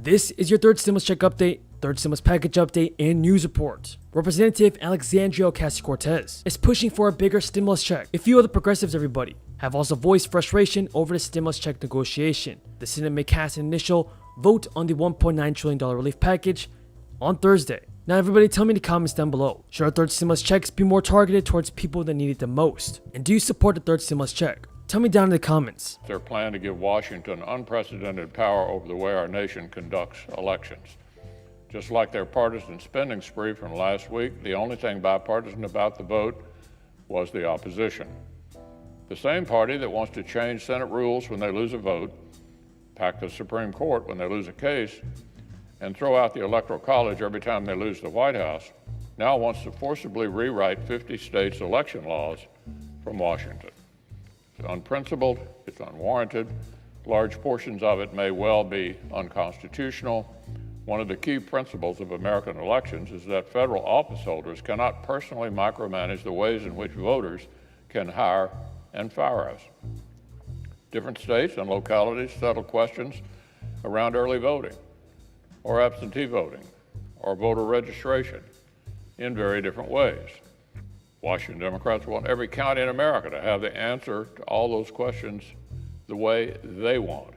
This is your third stimulus check update, third stimulus package update, and news report. Representative Alexandria Ocasio-Cortez is pushing for a bigger stimulus check. A few other progressives, everybody, have also voiced frustration over the stimulus check negotiation. The Senate may cast an initial vote on the $1.9 trillion relief package on Thursday. Now everybody tell me in the comments down below, should our third stimulus checks be more targeted towards people that need it the most? And do you support the third stimulus check? Tell me down in the comments. Their plan to give Washington unprecedented power over the way our nation conducts elections. Just like their partisan spending spree from last week, the only thing bipartisan about the vote was the opposition. The same party that wants to change Senate rules when they lose a vote, pack the Supreme Court when they lose a case, and throw out the Electoral College every time they lose the White House, now wants to forcibly rewrite 50 states' election laws from Washington. It's unprincipled, it's unwarranted, large portions of it may well be unconstitutional. One of the key principles of American elections is that federal office holders cannot personally micromanage the ways in which voters can hire and fire us. Different states and localities settle questions around early voting, or absentee voting, or voter registration in very different ways. Washington Democrats want every county in America to have the answer to all those questions the way they want.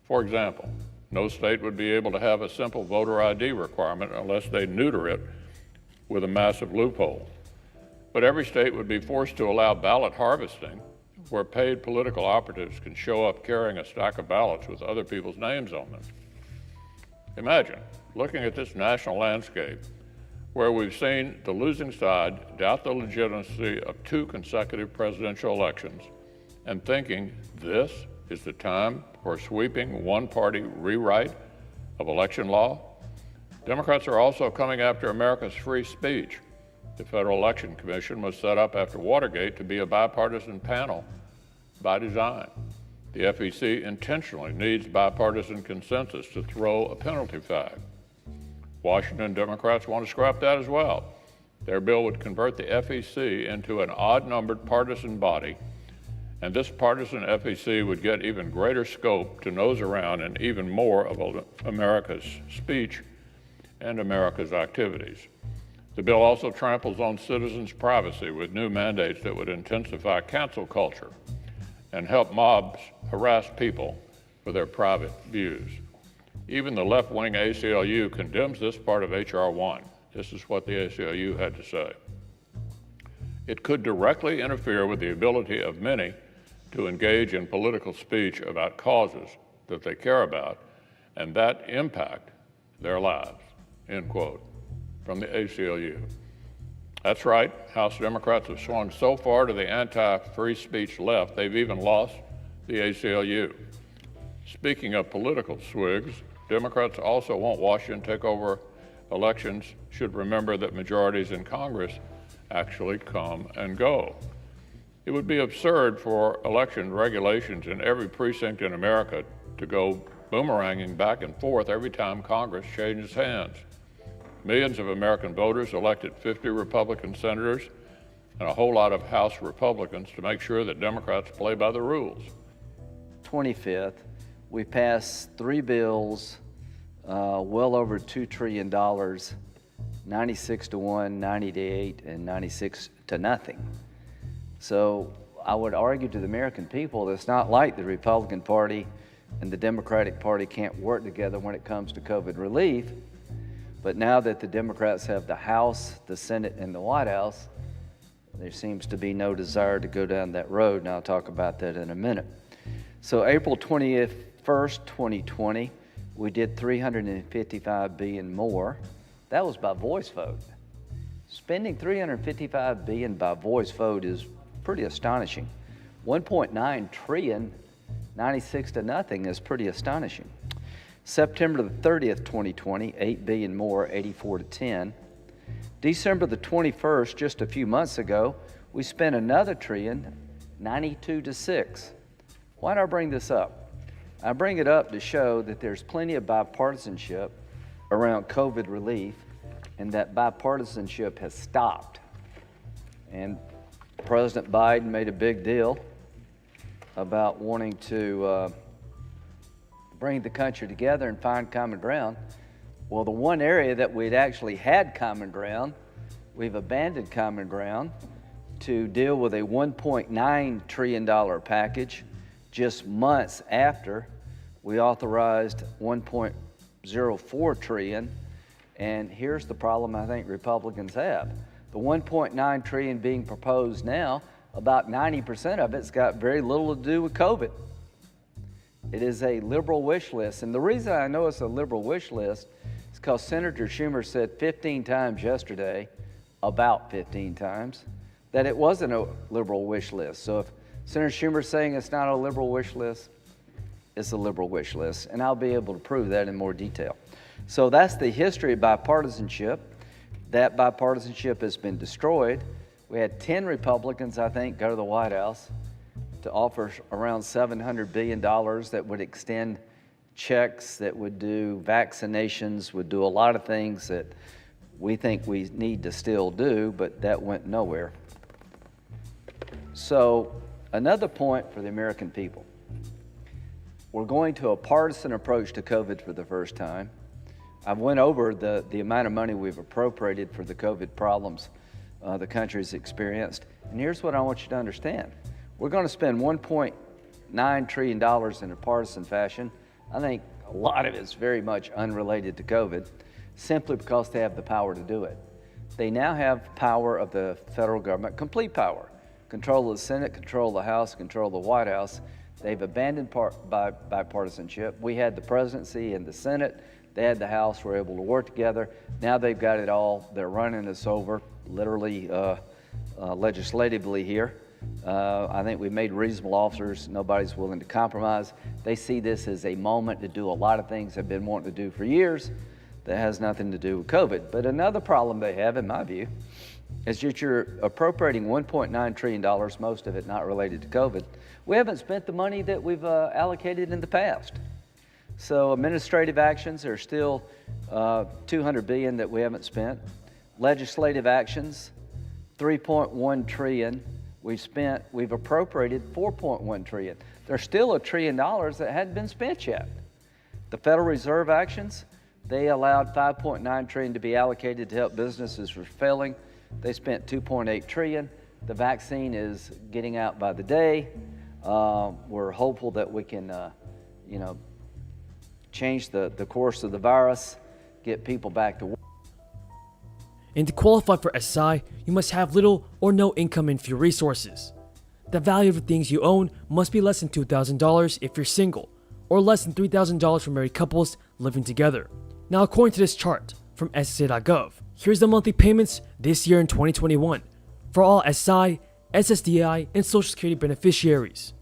For example, no state would be able to have a simple voter ID requirement unless they neuter it with a massive loophole. But every state would be forced to allow ballot harvesting, where paid political operatives can show up carrying a stack of ballots with other people's names on them. Imagine looking at this national landscape where we've seen the losing side doubt the legitimacy of 2 consecutive presidential elections and thinking this is the time for a sweeping one-party rewrite of election law. Democrats are also coming after America's free speech. The Federal Election Commission was set up after Watergate to be a bipartisan panel by design. The FEC intentionally needs bipartisan consensus to throw a penalty flag. Washington Democrats want to scrap that as well. Their bill would convert the FEC into an odd-numbered partisan body, and this partisan FEC would get even greater scope to nose around in even more of America's speech and America's activities. The bill also tramples on citizens' privacy with new mandates that would intensify cancel culture and help mobs harass people for their private views. Even the left-wing ACLU condemns this part of H.R. 1. This is what the ACLU had to say. It could directly interfere with the ability of many to engage in political speech about causes that they care about and that impact their lives, end quote, from the ACLU. That's right, House Democrats have swung so far to the anti-free speech left, they've even lost the ACLU. Speaking of political swigs, Democrats also want Washington to take over elections, should remember that majorities in Congress actually come and go. It would be absurd for election regulations in every precinct in America to go boomeranging back and forth every time Congress changes hands. Millions of American voters elected 50 Republican senators and a whole lot of House Republicans to make sure that Democrats play by the rules. 25th, we passed 3 bills, well over $2 trillion, 96 to 1, 90 to 8, and 96 to nothing. So I would argue to the American people that it's not like the Republican Party and the Democratic Party can't work together when it comes to COVID relief. But now that the Democrats have the House, the Senate, and the White House, there seems to be no desire to go down that road, and I'll talk about that in a minute. So April 21st, 2020, we did $355 billion more. That was by voice vote. Spending $355 billion by voice vote is pretty astonishing. 1.9 trillion, 96 to nothing is pretty astonishing. September the 30th, 2020, 8 billion more, 84 to 10. December the 21st, just a few months ago, we spent another trillion, 92 to 6. Why do I bring this up? I bring it up to show that there's plenty of bipartisanship around COVID relief, and that bipartisanship has stopped. And President Biden made a big deal about wanting to bring the country together and find common ground. Well, the one area that we'd actually had common ground, we've abandoned common ground to deal with a $1.9 trillion package just months after we authorized $1.04 trillion. And here's the problem I think Republicans have. The $1.9 trillion being proposed now, about 90% of it's got very little to do with COVID. It is a liberal wish list. And the reason I know it's a liberal wish list is because Senator Schumer said 15 times yesterday, about 15 times, that it wasn't a liberal wish list. So if Senator Schumer's saying it's not a liberal wish list, it's a liberal wish list. And I'll be able to prove that in more detail. So that's the history of bipartisanship. That bipartisanship has been destroyed. We had 10 Republicans, I think, go to the White House to offer around $700 billion that would extend checks, that would do vaccinations, would do a lot of things that we think we need to still do, but that went nowhere. So another point for the American people. We're going to a partisan approach to COVID for the first time. I went over the amount of money we've appropriated for the COVID problems the country's experienced. And here's what I want you to understand. We're going to spend $1.9 trillion in a partisan fashion. I think a lot of it's very much unrelated to COVID, simply because they have the power to do it. They now have power of the federal government, complete power. Control of the Senate, control of the House, control of the White House. They've abandoned bipartisanship. We had the presidency and the Senate. They had the House, were able to work together. Now they've got it all. They're running us over, literally, legislatively here. I think we've made reasonable officers. Nobody's willing to compromise. They see this as a moment to do a lot of things they've been wanting to do for years that has nothing to do with COVID. But another problem they have, in my view, is that you're appropriating $1.9 trillion, most of it not related to COVID. We haven't spent the money that we've allocated in the past. So administrative actions are still $200 billion that we haven't spent. Legislative actions, $3.1 trillion. We've appropriated $4.1 trillion. There's still $1 trillion that hadn't been spent yet. The Federal Reserve actions, they allowed $5.9 trillion to be allocated to help businesses who are failing. They spent $2.8 trillion. The vaccine is getting out by the day. We're hopeful that we can, change the course of the virus, get people back to work. And to qualify for SSI, you must have little or no income and few resources. The value of the things you own must be less than $2,000 if you're single, or less than $3,000 for married couples living together. Now, according to this chart from SSA.gov, here's the monthly payments this year in 2021 for all SSI, SSDI, and Social Security beneficiaries.